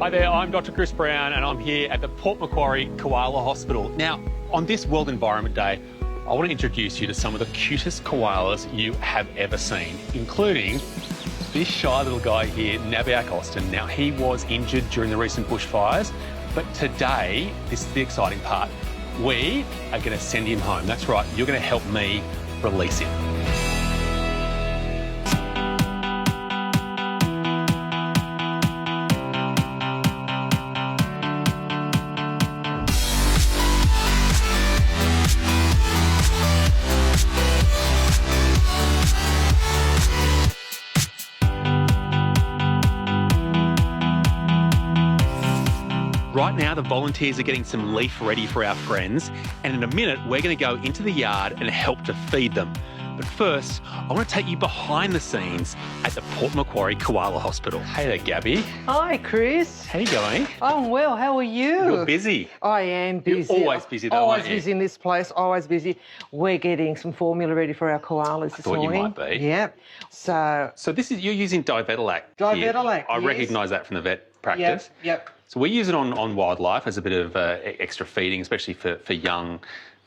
Hi there, I'm Dr. Chris Brown and I'm here at the Port Macquarie Koala Hospital. Now, on this World Environment Day, I want to introduce you to some of the cutest koalas you have ever seen, including this shy little guy here, Nabiak Austin. Now, he was injured during the recent bushfires, but today, this is the exciting part, we are going to send him home. That's right, you're going to help me release him. Right now, the volunteers are getting some leaf ready for our friends, and in a minute, we're going to go into the yard and help to feed them. But first, I want to take you behind the scenes at the Port Macquarie Koala Hospital. Hey there, Gabby. Hi, Chris. How you going? I'm well. How are you? You're busy. I am busy. You're always busy, though, always aren't you? busy in this place. Always busy. We're getting some formula ready for our koalas this morning. I thought you might be. Yeah. So this is, you're using Divedalac. Divedalac, I yes. recognise that from the vet practice. Yep. So we use it on wildlife as a bit of extra feeding, especially for young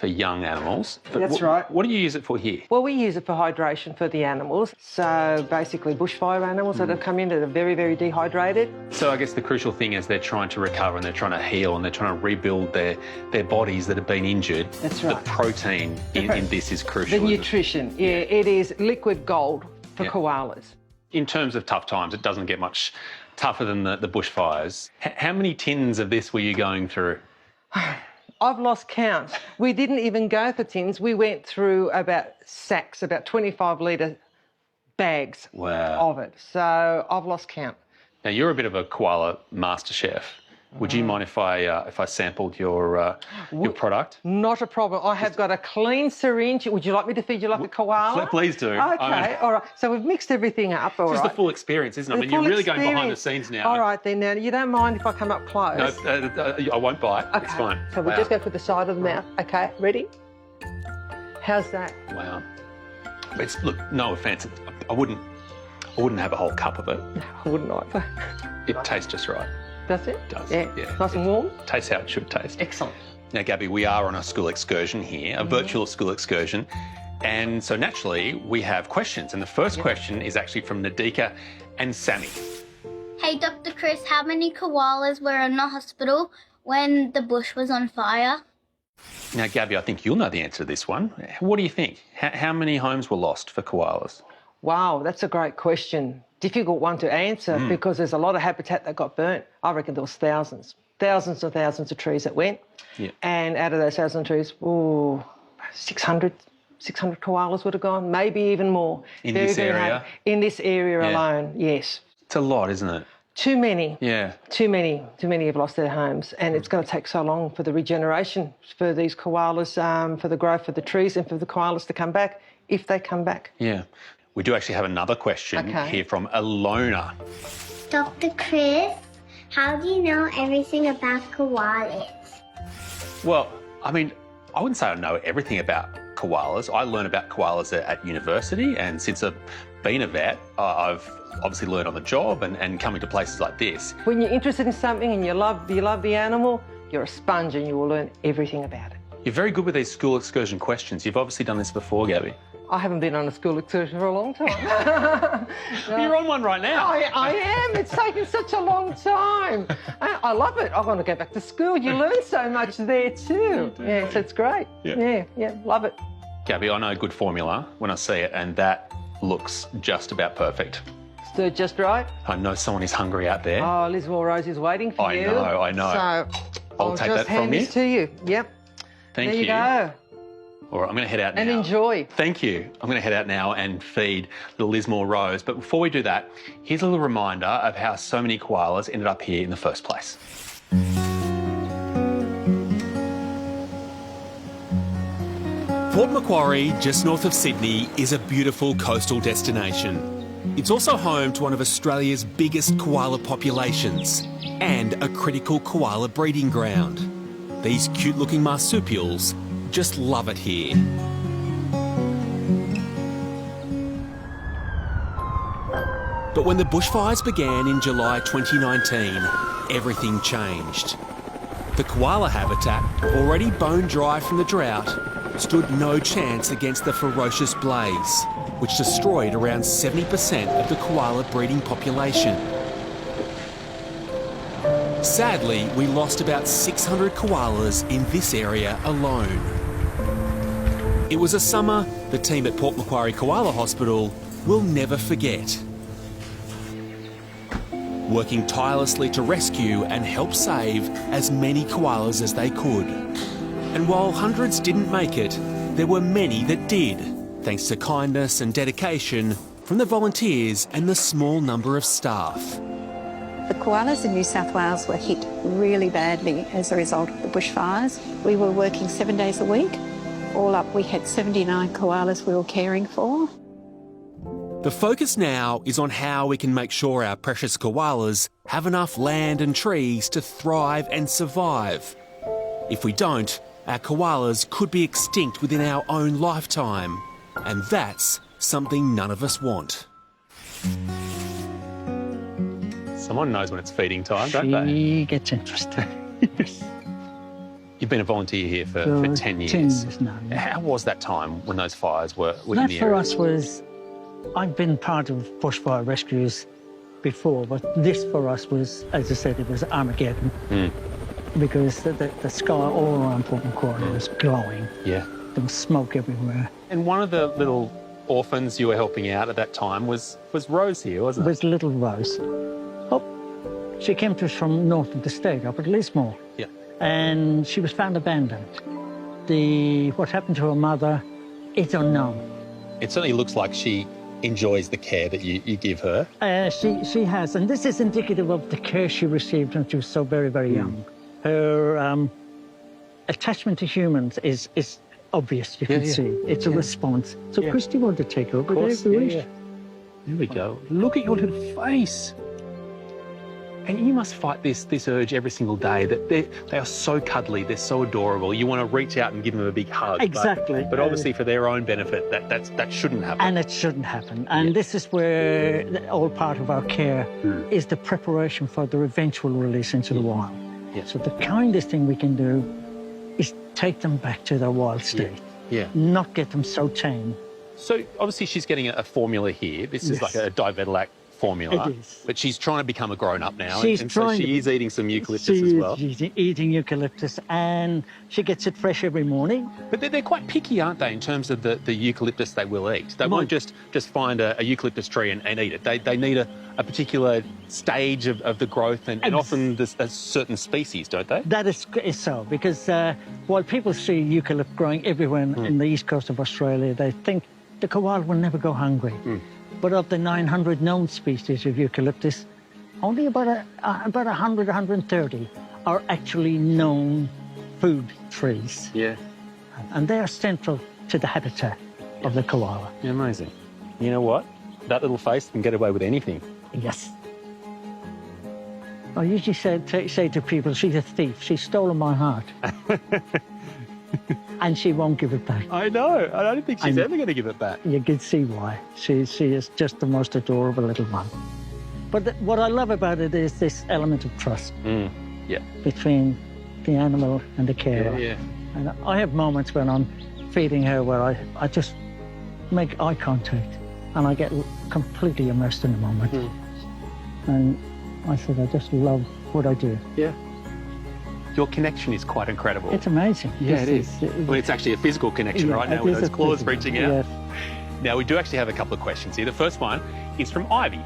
animals. But That's right. What do you use it for here? Well, we use it for hydration for the animals. So basically bushfire animals that have come in that are very, very dehydrated. So I guess the crucial thing is they're trying to recover and they're trying to heal and they're trying to rebuild their bodies that have been injured. That's right. The protein in this is crucial. The nutrition, yeah, it is liquid gold for koalas. In terms of tough times, it doesn't get much tougher than the bushfires. How many tins of this were you going through? I've lost count. We didn't even go for tins. We went through about sacks, about 25-litre bags of it. So I've lost count. Now, you're a bit of a koala master chef. Would you mind if I sampled your product? Not a problem. I have got a clean syringe. Would you like me to feed you like a koala? Please do. Okay, all right. So we've mixed everything up, all right. It's the full experience, isn't it? I mean, you're really going behind the scenes now. All right, then. Now, you don't mind if I come up close? No, I won't bite. Okay. It's fine. So we'll just go for the side of the mouth. Okay, ready? How's that? Wow. Look, no offence. I wouldn't have a whole cup of it. No, I wouldn't either. It tastes just right. Does it? It does. Yeah. Nice and warm? Tastes how it should taste. Excellent. Now, Gabby, we are on a school excursion here, a virtual school excursion. And so naturally, we have questions. And the first question is actually from Nadika and Sammy. Hey, Dr. Chris, how many koalas were in the hospital when the bush was on fire? Now, Gabby, I think you'll know the answer to this one. What do you think? How many homes were lost for koalas? Wow, that's a great question. Difficult one to answer because there's a lot of habitat that got burnt. I reckon there was thousands and thousands of trees that went. Yeah. And out of those 1,000 trees, 600 koalas would have gone, maybe even more. In this area? In this area alone, yes. It's a lot, isn't it? Too many. Yeah. Too many have lost their homes, and it's going to take so long for the regeneration for these koalas, for the growth of the trees and for the koalas to come back, if they come back. Yeah. We do actually have another question here from Alona. Dr. Chris, how do you know everything about koalas? Well, I mean, I wouldn't say I know everything about koalas. I learn about koalas at university, and since I've been a vet, I've obviously learned on the job and coming to places like this. When you're interested in something and you love the animal, you're a sponge and you will learn everything about it. You're very good with these school excursion questions. You've obviously done this before, Gabby. I haven't been on a school excursion for a long time. You're on one right now. I am. It's taken such a long time. I love it. I want to go back to school. You learn so much there too. Yeah, so it's great. Yeah, love it. Gabby, I know good formula when I see it, and that looks just about perfect. Stirred just right. I know someone is hungry out there. Oh, Lismore Rose is waiting for you. I know. So I'll take that from you. just hand this to you. Yep. Thank you. There you go. All right, I'm going to head out now. And enjoy. Thank you. I'm going to head out now and feed little Lismore Rose. But before we do that, here's a little reminder of how so many koalas ended up here in the first place. Port Macquarie, just north of Sydney, is a beautiful coastal destination. It's also home to one of Australia's biggest koala populations and a critical koala breeding ground. These cute-looking marsupials just love it here. But when the bushfires began in July 2019, everything changed. The koala habitat, already bone dry from the drought, stood no chance against the ferocious blaze, which destroyed around 70% of the koala breeding population. Sadly, we lost about 600 koalas in this area alone. It was a summer the team at Port Macquarie Koala Hospital will never forget. Working tirelessly to rescue and help save as many koalas as they could. And while hundreds didn't make it, there were many that did, thanks to kindness and dedication from the volunteers and the small number of staff. The koalas in New South Wales were hit really badly as a result of the bushfires. We were working 7 days a week. All up, we had 79 koalas we were caring for. The focus now is on how we can make sure our precious koalas have enough land and trees to thrive and survive. If we don't, our koalas could be extinct within our own lifetime. And that's something none of us want. Someone knows when it's feeding time, don't they? She gets interested. You've been a volunteer here for 10 years. 10 years now. Yeah. How was that time when those fires were in That the for area? us was, I've been part of bushfire rescues before, but this for us was, as I said, it was Armageddon. Because the sky all around Port Macquarie was glowing. Yeah. There was smoke everywhere. And one of the little orphans you were helping out at that time was Rose here, wasn't It it? was little Rose. Oh, she came to us from north of the state, up at Lismore. Yeah. And she was found abandoned. What happened to her mother is unknown. It certainly looks like she enjoys the care that you give her. She has, and this is indicative of the care she received when she was so very, very young. Her attachment to humans is obvious, you can see. It's a response. So Christy wanted to take her over there if we wish. There we go. Look at your little face. And you must fight this urge every single day that they are so cuddly, they're so adorable. You want to reach out and give them a big hug. Exactly. But obviously for their own benefit, that shouldn't happen. And it shouldn't happen. And this is where all part of our care is the preparation for their eventual release into the wild. Yeah. So the kindest thing we can do is take them back to their wild state. Yeah. Not get them so tame. So obviously she's getting a formula here. This is like a Divedalac formula. It is. But she's trying to become a grown-up now. She's and so trying she is eating some eucalyptus She as is well. eating eucalyptus, and she gets it fresh every morning. But they're quite picky, aren't they, in terms of the eucalyptus they will eat? They won't just find a eucalyptus tree and eat it. They need a particular stage of the growth and often a certain species, don't they? That is so, because while people see eucalypt growing everywhere in the east coast of Australia, they think the koala will never go hungry. But of the 900 known species of eucalyptus, only about 100, 130 are actually known food trees. Yeah. And they are central to the habitat of the koala. Yeah, amazing. You know what? That little face can get away with anything. Yes. I usually say to people, she's a thief. She's stolen my heart. And she won't give it back. I know. I don't think she's ever going to give it back. You can see why. She is just the most adorable little one. But what I love about it is this element of trust between the animal and the carer. Yeah. And I have moments when I'm feeding her where I just make eye contact and I get completely immersed in the moment. And I said, I just love what I do. Yeah. Your connection is quite incredible. It's amazing. Yeah, it is. Well, it's actually a physical connection right now with those claws reaching out. Yes. Now, we do actually have a couple of questions here. The first one is from Ivy.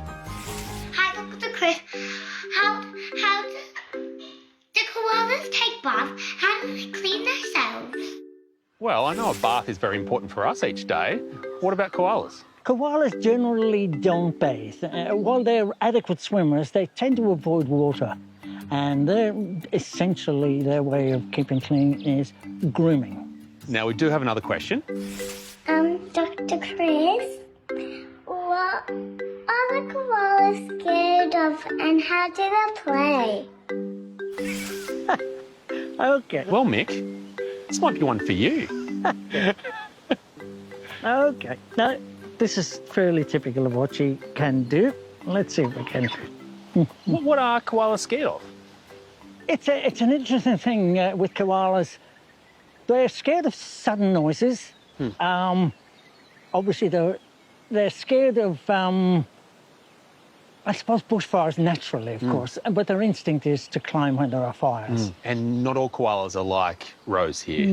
Hi, Dr. Chris. How do koalas take baths? How do they clean themselves? Well, I know a bath is very important for us each day. What about koalas? Koalas generally don't bathe. While they're adequate swimmers, they tend to avoid water. And essentially their way of keeping clean is grooming. Now, we do have another question. Dr. Chris, what are the koalas scared of and how do they play? Okay. Well, Mick, this might be one for you. Okay. Now, this is fairly typical of what she can do. Let's see if we can. What are koalas scared of? It's an interesting thing with koalas. They're scared of sudden noises. Obviously, they're scared of, I suppose, bushfires naturally, of course, but their instinct is to climb when there are fires. And not all koalas are like Rose here.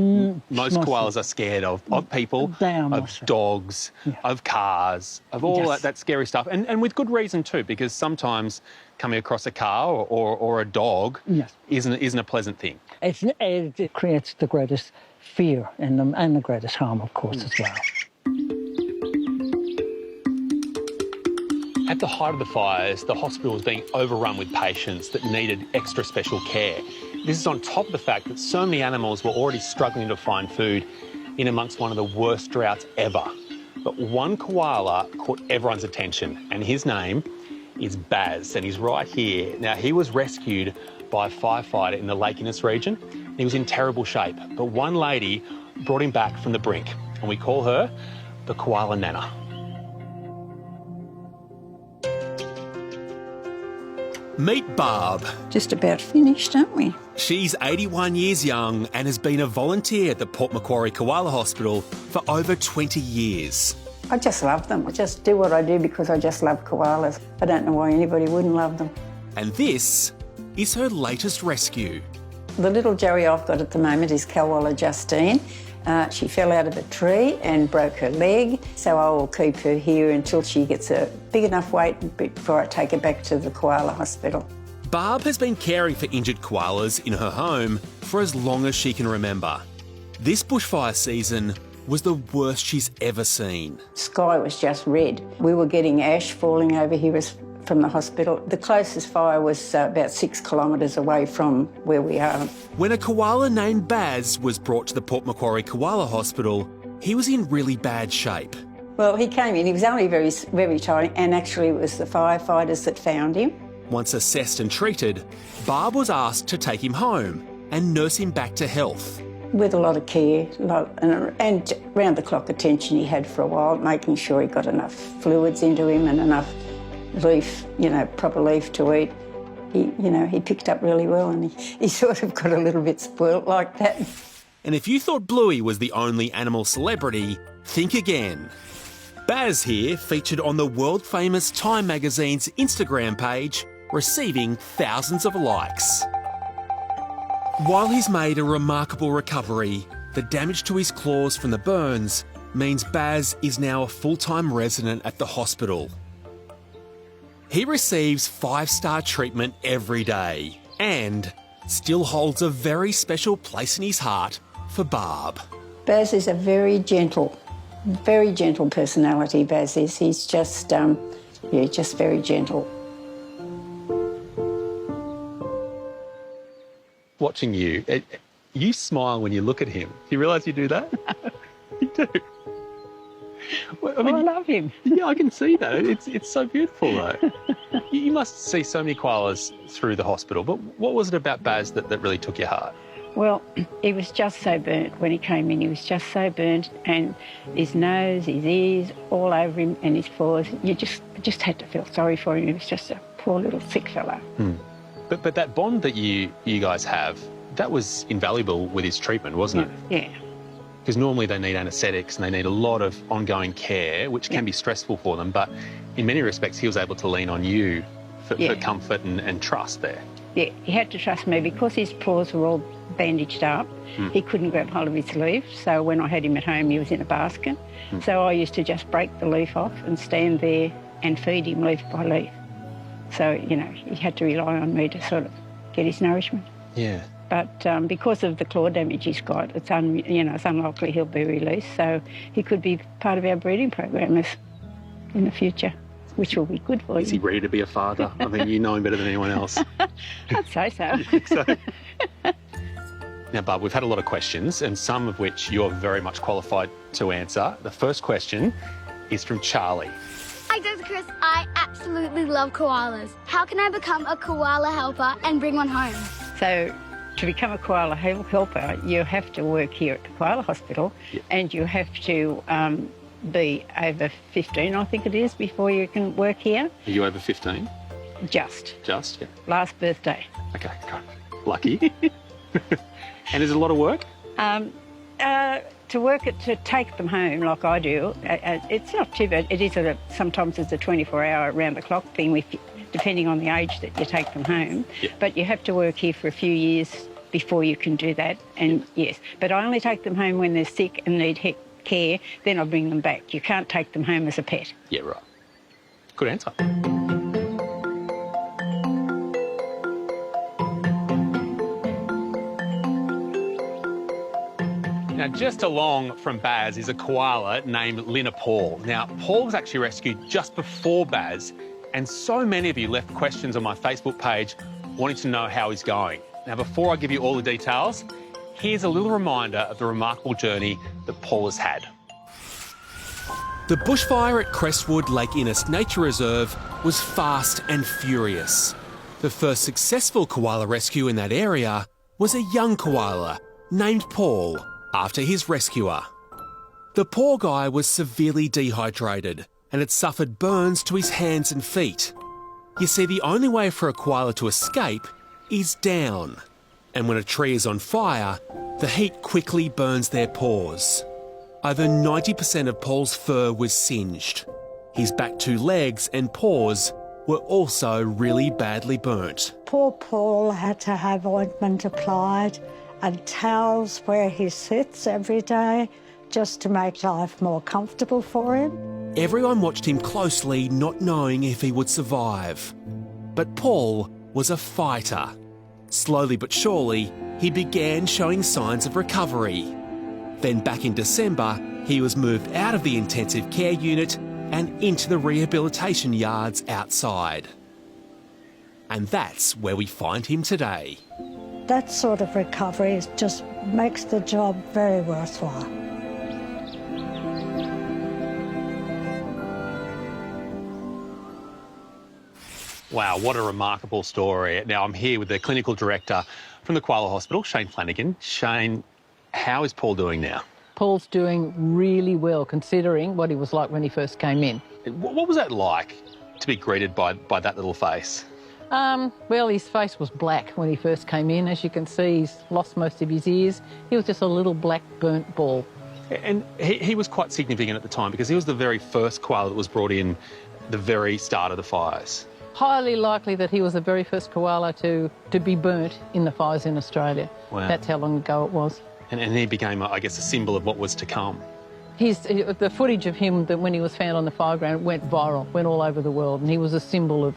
Most koalas are scared of people, They are of mostly. dogs, of cars, of all Yes. that scary stuff. And with good reason too, because sometimes coming across a car or a dog Yes. isn't a pleasant thing. It creates the greatest fear in them and the greatest harm, of course, as well. At the height of the fires, the hospital was being overrun with patients that needed extra special care. This is on top of the fact that so many animals were already struggling to find food in amongst one of the worst droughts ever. But one koala caught everyone's attention, and his name is Baz, and he's right here. Now, he was rescued by a firefighter in the Lake Innes region. He was in terrible shape, but one lady brought him back from the brink, and we call her the Koala Nana. Meet Barb. Just about finished, aren't we? She's 81 years young and has been a volunteer at the Port Macquarie Koala Hospital for over 20 years. I just love them. I just do what I do because I just love koalas. I don't know why anybody wouldn't love them. And this is her latest rescue. The little Joey I've got at the moment is Koala Justine. She fell out of a tree and broke her leg, so I will keep her here until she gets a big enough weight before I take her back to the koala hospital. Barb has been caring for injured koalas in her home for as long as she can remember. This bushfire season was the worst she's ever seen. Sky was just red. We were getting ash falling over here from the hospital. The closest fire was about 6 kilometres away from where we are. When a koala named Baz was brought to the Port Macquarie Koala Hospital, he was in really bad shape. Well, he came in, he was only very, very tiny, and actually it was the firefighters that found him. Once assessed and treated, Barb was asked to take him home and nurse him back to health. With a lot of care and round-the-clock attention he had for a while, making sure he got enough fluids into him and enough leaf, proper leaf to eat. He picked up really well, and he sort of got a little bit spoilt like that. And if you thought Bluey was the only animal celebrity, think again. Baz here featured on the world-famous Time magazine's Instagram page, receiving thousands of likes. While he's made a remarkable recovery, the damage to his claws from the burns means Baz is now a full-time resident at the hospital. He receives 5-star treatment every day and still holds a very special place in his heart for Barb. Baz is a very gentle personality, Baz is. He's just, just very gentle. Watching you, you smile when you look at him. Do you realise you do that? You do. Well, I love him. Yeah, I can see that. It's so beautiful, though. You must see so many koalas through the hospital, but what was it about Baz that really took your heart? Well, he was just so burnt when he came in. He was just so burnt, and his nose, his ears, all over him, and his paws. You just had to feel sorry for him. He was just a poor little sick fella. But that bond that you guys have, that was invaluable with his treatment, wasn't it? Yeah. Because normally they need anaesthetics and they need a lot of ongoing care, which can be stressful for them. But in many respects, he was able to lean on you for comfort and trust there. Yeah, he had to trust me because his paws were all bandaged up. He couldn't grab hold of his leaf, so when I had him at home, he was in a basket. So I used to just break the leaf off and stand there and feed him leaf by leaf. So, he had to rely on me to sort of get his nourishment. Yeah. But because of the claw damage he's got, it's unlikely he'll be released, so he could be part of our breeding program in the future, which will be good for you. Is he ready to be a father? I mean, you know him better than anyone else. I'd say so. You think so? Now, Barb, we've had a lot of questions, and some of which you're very much qualified to answer. The first question is from Charlie. Hi, Dr. Chris. I absolutely love koalas. How can I become a koala helper and bring one home? So to become a koala helper, you have to work here at the Koala Hospital, and you have to be over 15, I think it is, before you can work here. Are you over 15? Just. Just, yeah. Last birthday. Okay, great. Lucky. And is it a lot of work? To work it, to take them home like I do, it's not too bad. It is sometimes it's a 24-hour round-the-clock thing, depending on the age that you take them home. Yeah. But you have to work here for a few years before you can do that. And yes, but I only take them home when they're sick and need care. Then I bring them back. You can't take them home as a pet. Yeah, right. Good answer. Now, just along from Baz is a koala named Lina Paul. Now, Paul was actually rescued just before Baz, and so many of you left questions on my Facebook page wanting to know how he's going. Now, before I give you all the details, here's a little reminder of the remarkable journey that Paul has had. The bushfire at Crestwood Lake Innes Nature Reserve was fast and furious. The first successful koala rescue in that area was a young koala named Paul, after his rescuer. The poor guy was severely dehydrated and had suffered burns to his hands and feet. You see, the only way for a koala to escape is down. And when a tree is on fire, the heat quickly burns their paws. Over 90% of Paul's fur was singed. His back two legs and paws were also really badly burnt. Poor Paul had to have ointment applied and towels where he sits every day just to make life more comfortable for him. Everyone watched him closely, not knowing if he would survive. But Paul was a fighter. Slowly but surely, he began showing signs of recovery. Then back in December, he was moved out of the intensive care unit and into the rehabilitation yards outside. And that's where we find him today. That sort of recovery just makes the job very worthwhile. Wow, what a remarkable story. Now, I'm here with the clinical director from the Koala Hospital, Shane Flanagan. Shane, how is Paul doing now? Paul's doing really well, considering what he was like when he first came in. What was that like, to be greeted by that little face? Well, his face was black when he first came in. As you can see, he's lost most of his ears. He was just a little black burnt ball. And he was quite significant at the time because he was the very first koala that was brought in the very start of the fires. Highly likely that he was the very first koala to be burnt in the fires in Australia. Wow. That's how long ago it was. And he became, I guess, a symbol of what was to come. The footage of him that when he was found on the fire ground went viral, went all over the world, and he was a symbol of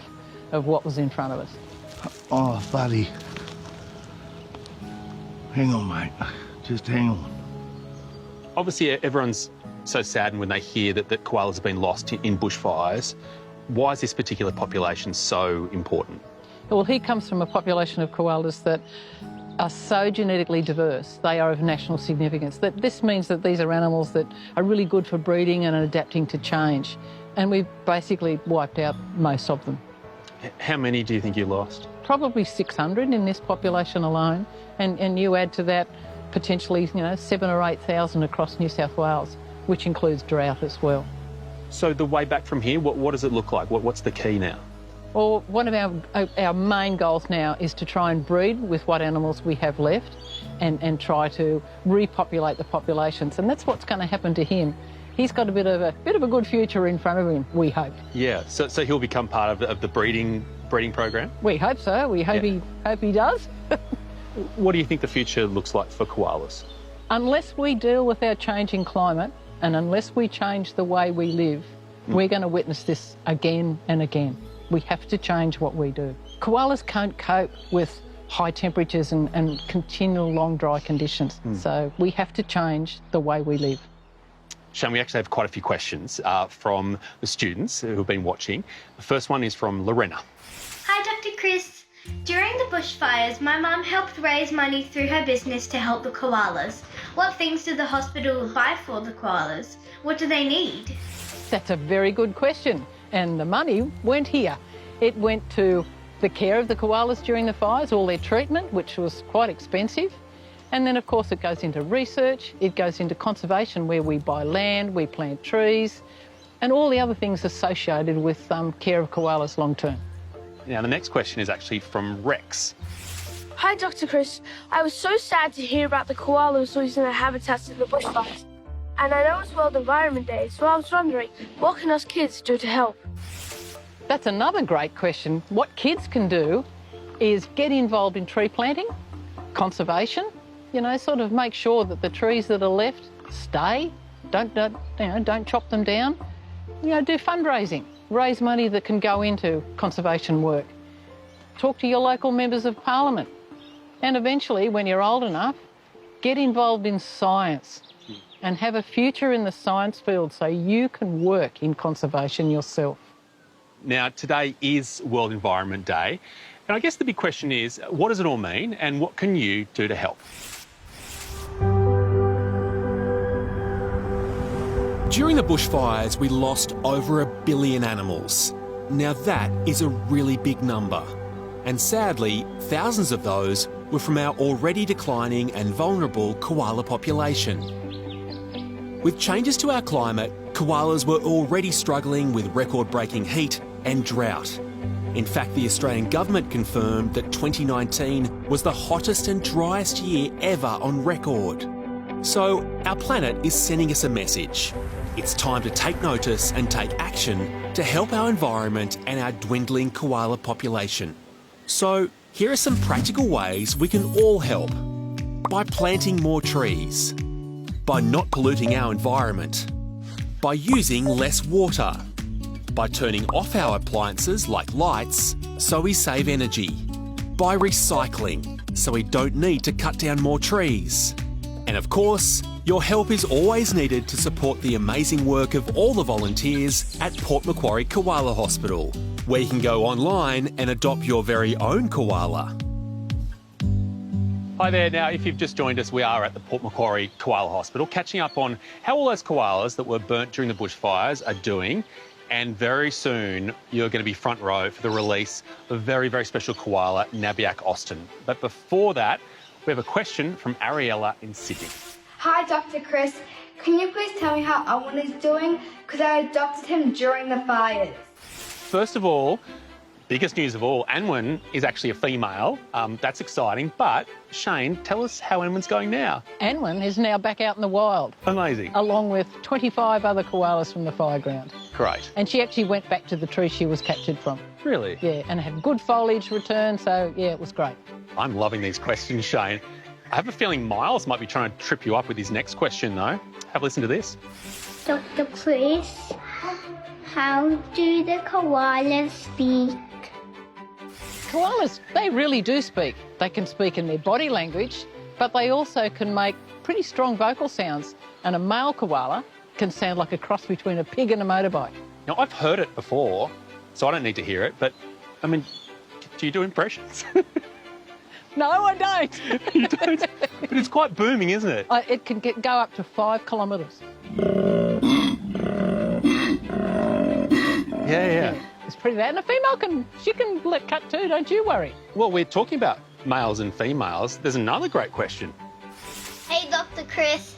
what was in front of us. Oh, buddy. Hang on, mate. Just hang on. Obviously, everyone's so saddened when they hear that koalas have been lost in bushfires. Why is this particular population so important? Well, he comes from a population of koalas that are so genetically diverse, they are of national significance. That this means that these are animals that are really good for breeding and adapting to change. And we've basically wiped out most of them. How many do you think you lost? Probably 600 in this population alone. And you add to that potentially, 7,000 or 8,000 across New South Wales, which includes drought as well. So the way back from here, what does it look like? What's the key now? Well, one of our main goals now is to try and breed with what animals we have left and try to repopulate the populations. And that's what's going to happen to him. He's got a bit of a good future in front of him, we hope. Yeah, so he'll become part of the breeding program? We hope so. We hope he does. What do you think the future looks like for koalas? Unless we deal with our changing climate and unless we change the way we live, we're going to witness this again and again. We have to change what we do. Koalas can't cope with high temperatures and continual long dry conditions. So we have to change the way we live. Shane, we actually have quite a few questions from the students who have been watching. The first one is from Lorena. Hi, Dr. Chris. During the bushfires, my mum helped raise money through her business to help the koalas. What things did the hospital buy for the koalas? What do they need? That's a very good question. And the money went here. It went to the care of the koalas during the fires, all their treatment, which was quite expensive. And then, of course, it goes into research, it goes into conservation, where we buy land, we plant trees, and all the other things associated with care of koalas long term. Now, the next question is actually from Rex. Hi, Dr. Chris. I was so sad to hear about the koalas losing their habitats in the bushfires. And I know it's World Environment Day, so I was wondering, what can us kids do to help? That's another great question. What kids can do is get involved in tree planting, conservation, you know, sort of make sure that the trees that are left stay, don't chop them down. You know, do fundraising, raise money that can go into conservation work. Talk to your local members of parliament. And eventually, when you're old enough, get involved in science and have a future in the science field so you can work in conservation yourself. Now, today is World Environment Day. And I guess the big question is, what does it all mean and what can you do to help? During the bushfires, we lost over 1 billion animals. Now that is a really big number. And sadly, thousands of those were from our already declining and vulnerable koala population. With changes to our climate, koalas were already struggling with record-breaking heat and drought. In fact, the Australian government confirmed that 2019 was the hottest and driest year ever on record. So our planet is sending us a message. It's time to take notice and take action to help our environment and our dwindling koala population. So here are some practical ways we can all help. By planting more trees. By not polluting our environment. By using less water. By turning off our appliances like lights so we save energy. By recycling so we don't need to cut down more trees. And of course, your help is always needed to support the amazing work of all the volunteers at Port Macquarie Koala Hospital, where you can go online and adopt your very own koala. Hi there. Now, if you've just joined us, we are at the Port Macquarie Koala Hospital, catching up on how all those koalas that were burnt during the bushfires are doing. And very soon, you're going to be front row for the release of a very, very special koala, Nabiak Austin. But before that, we have a question from Ariella in Sydney. Hi, Dr. Chris. Can you please tell me how Owen is doing? Because I adopted him during the fires. First of all, biggest news of all, Anwen is actually a female. That's exciting. But Shane, tell us how Anwen's going now. Anwen is now back out in the wild. Amazing. Along with 25 other koalas from the fireground. Great. And she actually went back to the tree she was captured from. Really? Yeah, and had good foliage return, so yeah, it was great. I'm loving these questions, Shane. I have a feeling Miles might be trying to trip you up with his next question, though. Have a listen to this. Dr. Chris, how do the koalas speak? Koalas, they really do speak. They can speak in their body language, but they also can make pretty strong vocal sounds. And a male koala can sound like a cross between a pig and a motorbike. Now, I've heard it before, so I don't need to hear it, but, I mean, do you do impressions? No, I don't. You don't? But it's quite booming, isn't it? It can go up to 5 kilometres. Yeah. It's pretty bad. And a female she can cut too, don't you worry. Well, we're talking about males and females. There's another great question. Hey, Dr. Chris,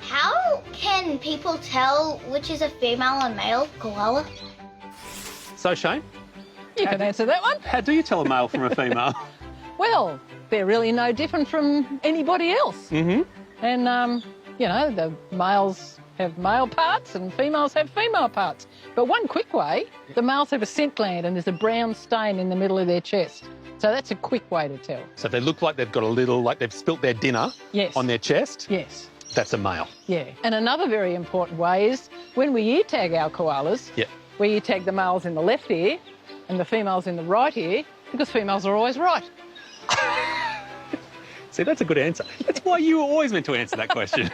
how can people tell which is a female and male koala? So, Shane? You can answer that one. How do you tell a male from a female? Well, they're really no different from anybody else. Mm-hmm. And, you know, the males have male parts and females have female parts. But one quick way, the males have a scent gland and there's a brown stain in the middle of their chest. So that's a quick way to tell. So they look like they've got a little, like they've spilt their dinner on their chest? Yes. That's a male. Yeah. And another very important way is when we ear tag our koalas, we ear tag the males in the left ear and the females in the right ear because females are always right. See, that's a good answer. That's why you were always meant to answer that question.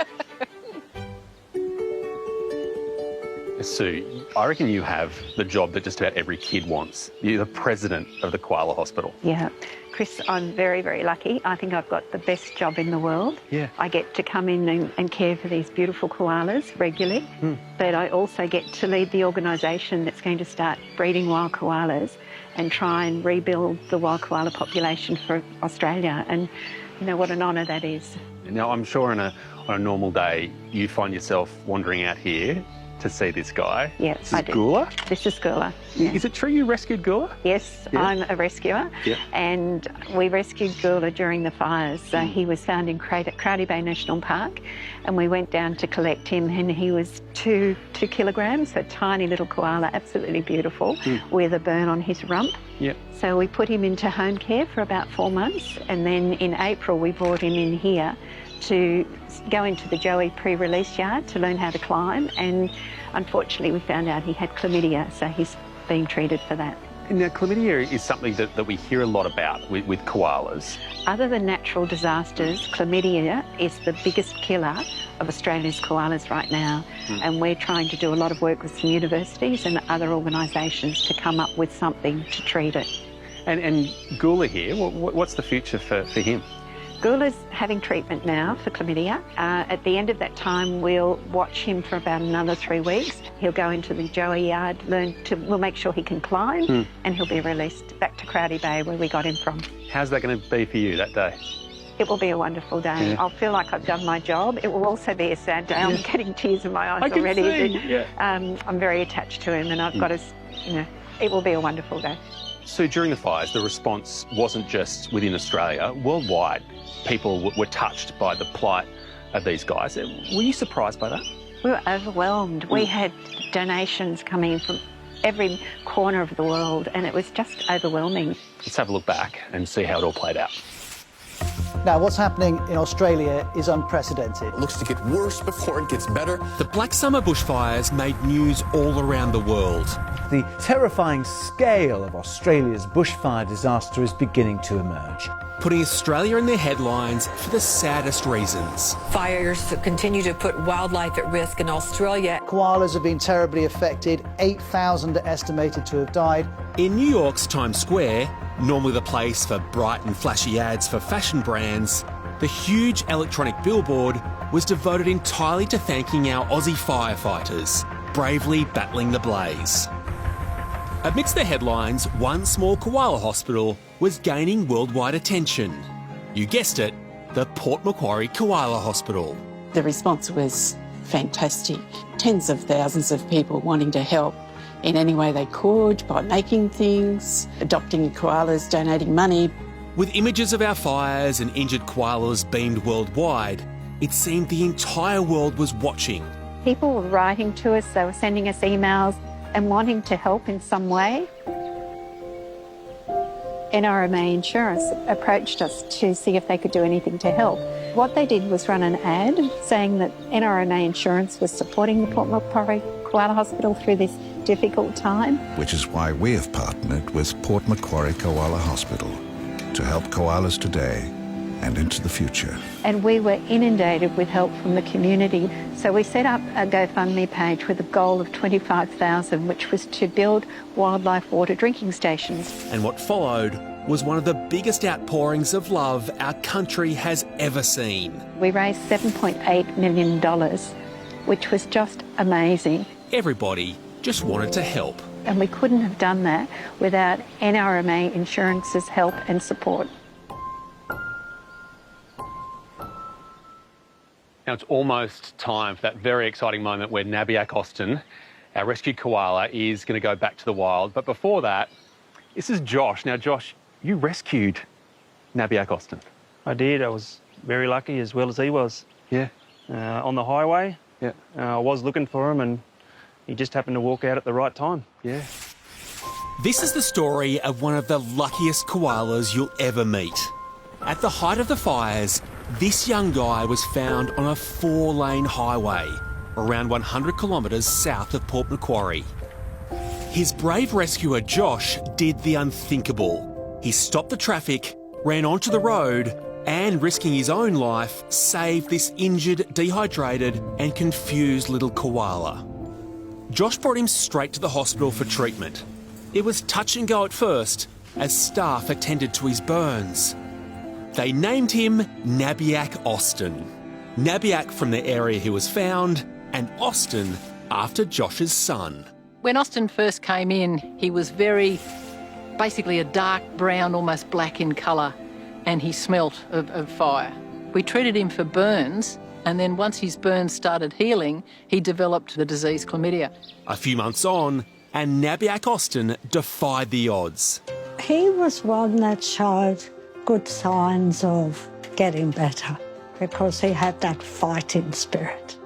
Sue, I reckon you have the job that just about every kid wants. You're the president of the Koala Hospital. Yeah. Chris, I'm very, very lucky. I think I've got the best job in the world. Yeah. I get to come in and care for these beautiful koalas regularly, but I also get to lead the organisation that's going to start breeding wild koalas and try and rebuild the wild koala population for Australia. And, you know, what an honour that is. Now, I'm sure on a normal day, you find yourself wandering out here to see this guy. Yes, I do. Koala? This is Koala. Yeah. Is it true you rescued Koala? Yes, Yeah. I'm a rescuer. Yeah. And we rescued Koala during the fires. So he was found in Crowdy Bay National Park, and we went down to collect him, and he was 2 kilograms, a tiny little koala, absolutely beautiful, with a burn on his rump. Yeah. So we put him into home care for about 4 months, and then in April we brought him in here to go into the Joey pre-release yard to learn how to climb, and unfortunately we found out he had chlamydia, so he's being treated for that. Now, chlamydia is something that we hear a lot about with koalas. Other than natural disasters, chlamydia is the biggest killer of Australia's koalas right now, and we're trying to do a lot of work with some universities and other organisations to come up with something to treat it. And Gula here, what's the future for him? Gula's having treatment now for chlamydia. At the end of that time, we'll watch him for about another 3 weeks. He'll go into the Joey yard, we'll make sure he can climb, and he'll be released back to Crowdy Bay, where we got him from. How's that going to be for you that day? It will be a wonderful day. Yeah. I'll feel like I've done my job. It will also be a sad day. I'm getting tears in my eyes I can already. see, yeah. I'm very attached to him, and I've got to, it will be a wonderful day. So during the fires, the response wasn't just within Australia. Worldwide, people were touched by the plight of these guys. Were you surprised by that? We were overwhelmed. We had donations coming from every corner of the world, and it was just overwhelming. Let's have a look back and see how it all played out. Now, what's happening in Australia is unprecedented. It looks to get worse before it gets better. The Black Summer bushfires made news all around the world. The terrifying scale of Australia's bushfire disaster is beginning to emerge, putting Australia in their headlines for the saddest reasons. Fires continue to put wildlife at risk in Australia. Koalas have been terribly affected. 8,000 are estimated to have died. In New York's Times Square, normally the place for bright and flashy ads for fashion brands, the huge electronic billboard was devoted entirely to thanking our Aussie firefighters, bravely battling the blaze. Amidst the headlines, one small koala hospital was gaining worldwide attention. You guessed it, the Port Macquarie Koala Hospital. The response was fantastic. Tens of thousands of people wanting to help in any way they could, by making things, adopting koalas, donating money. With images of our fires and injured koalas beamed worldwide, it seemed the entire world was watching. People were writing to us, they were sending us emails and wanting to help in some way. NRMA Insurance approached us to see if they could do anything to help. What they did was run an ad saying that NRMA Insurance was supporting the Port Macquarie Koala Hospital through this difficult time. Which is why we have partnered with Port Macquarie Koala Hospital to help koalas today and into the future. And we were inundated with help from the community. So we set up a GoFundMe page with a goal of $25,000, which was to build wildlife water drinking stations. And what followed was one of the biggest outpourings of love our country has ever seen. We raised $7.8 million, which was just amazing. Everybody just wanted to help. And we couldn't have done that without NRMA Insurance's help and support. Now it's almost time for that very exciting moment where Nabiak Austin, our rescued koala, is going to go back to the wild. But before that, this is Josh. Now, Josh, you rescued Nabiak Austin. I did. I was very lucky, as well as he was. Yeah. On the highway. Yeah. I was looking for him, and he just happened to walk out at the right time. Yeah. This is the story of one of the luckiest koalas you'll ever meet. At the height of the fires, this young guy was found on a 4-lane highway around 100 kilometres south of Port Macquarie. His brave rescuer Josh did the unthinkable. He stopped the traffic, ran onto the road and, risking his own life, saved this injured, dehydrated and confused little koala. Josh brought him straight to the hospital for treatment. It was touch and go at first as staff attended to his burns. They named him Nabiak Austin. Nabiak from the area he was found, and Austin after Josh's son. When Austin first came in, he was basically a dark brown, almost black in colour, and he smelt of fire. We treated him for burns, and then once his burns started healing, he developed the disease chlamydia. A few months on, and Nabiak Austin defied the odds. He was one that showed good signs of getting better because he had that fighting spirit.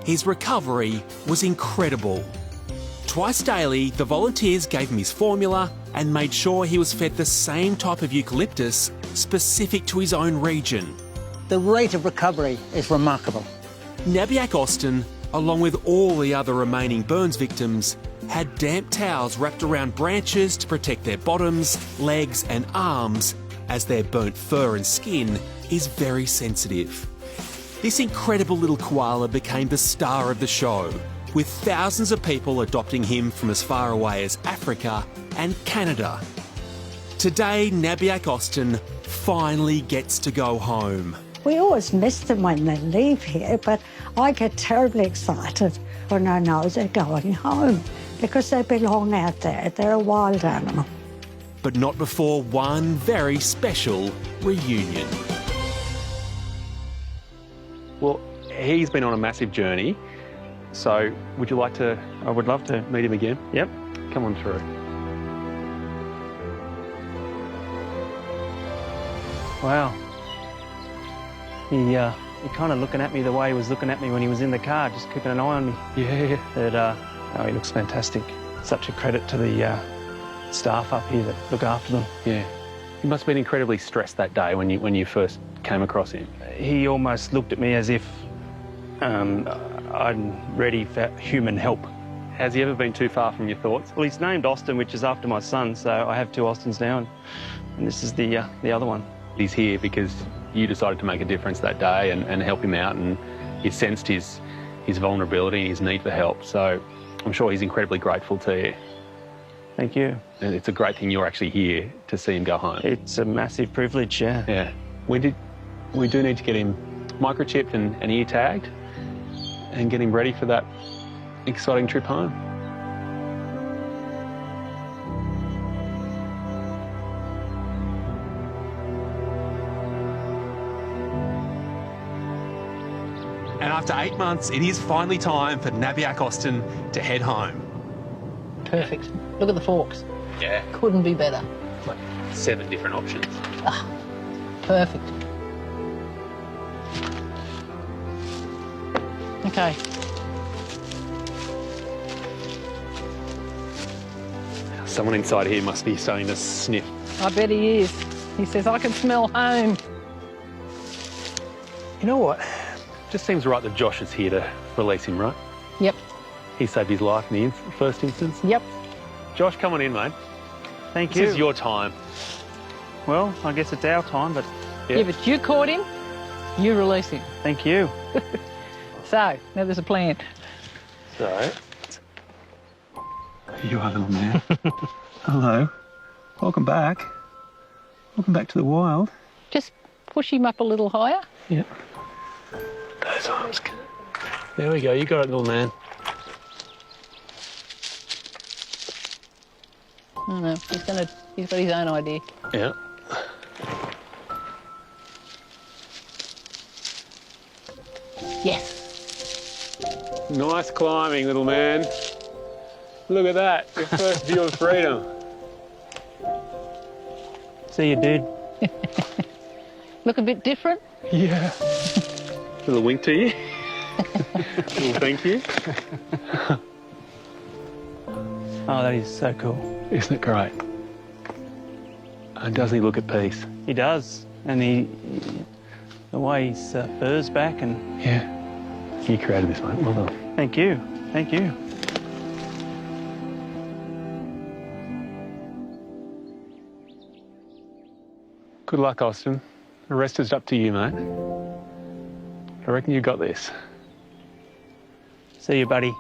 His recovery was incredible. Twice daily, the volunteers gave him his formula and made sure he was fed the same type of eucalyptus specific to his own region. The rate of recovery is remarkable. Nabiak Austin, along with all the other remaining burns victims, had damp towels wrapped around branches to protect their bottoms, legs and arms, as their burnt fur and skin is very sensitive. This incredible little koala became the star of the show, with thousands of people adopting him from as far away as Africa and Canada. Today, Nabiak Austin finally gets to go home. We always miss them when they leave here, but I get terribly excited when I know they're going home because they belong out there. They're a wild animal. But not before one very special reunion. Well, he's been on a massive journey, so would you like to... I would love to. Meet him again? Yep. Come on through. Wow. He kind of looking at me the way he was looking at me when he was in the car, just keeping an eye on me. Yeah. But, oh, he looks fantastic. Such a credit to the staff up here that look after them. Yeah. You must have been incredibly stressed that day when you first came across him. He almost looked at me as if I'm ready for human help. Has he ever been too far from your thoughts? Well, he's named Austin, which is after my son, so I have two Austins now, and this is the other one. He's here because you decided to make a difference that day and help him out, and you sensed his vulnerability and his need for help. So I'm sure he's incredibly grateful to you. Thank you. And it's a great thing you're actually here to see him go home. It's a massive privilege, yeah. Yeah. We do need to get him microchipped and ear tagged and get him ready for that exciting trip home. And after 8 months, it is finally time for Nabiak Austin to head home. Perfect. Look at the forks. Yeah. Couldn't be better. Like 7 different options. Ah, perfect. Okay. Someone inside here must be starting to sniff. I bet he is. He says, I can smell home. You know what? Just seems right that Josh is here to release him, right? Yep. He saved his life in the first instance. Yep. Josh, come on in, mate. Thank you. This is your time. Well, I guess it's our time, but... Yeah, but you caught him, you release him. Thank you. So, now there's a plan. So... You are, little man. Hello. Welcome back. Welcome back to the wild. Just push him up a little higher. Yep. Those arms. There we go. You got it, little man. Oh no, he's got his own idea. Yeah. Yes. Nice climbing, little man. Look at that. Your first view of freedom. See you, dude. Look a bit different? Yeah. Little wink to you. Little thank you. Oh, that is so cool. Isn't it great? And doesn't he look at peace? He does. And the way his fur's back and... Yeah. You created this, mate. Well done. Thank you. Thank you. Good luck, Austin. The rest is up to you, mate. I reckon you got this. See you, buddy.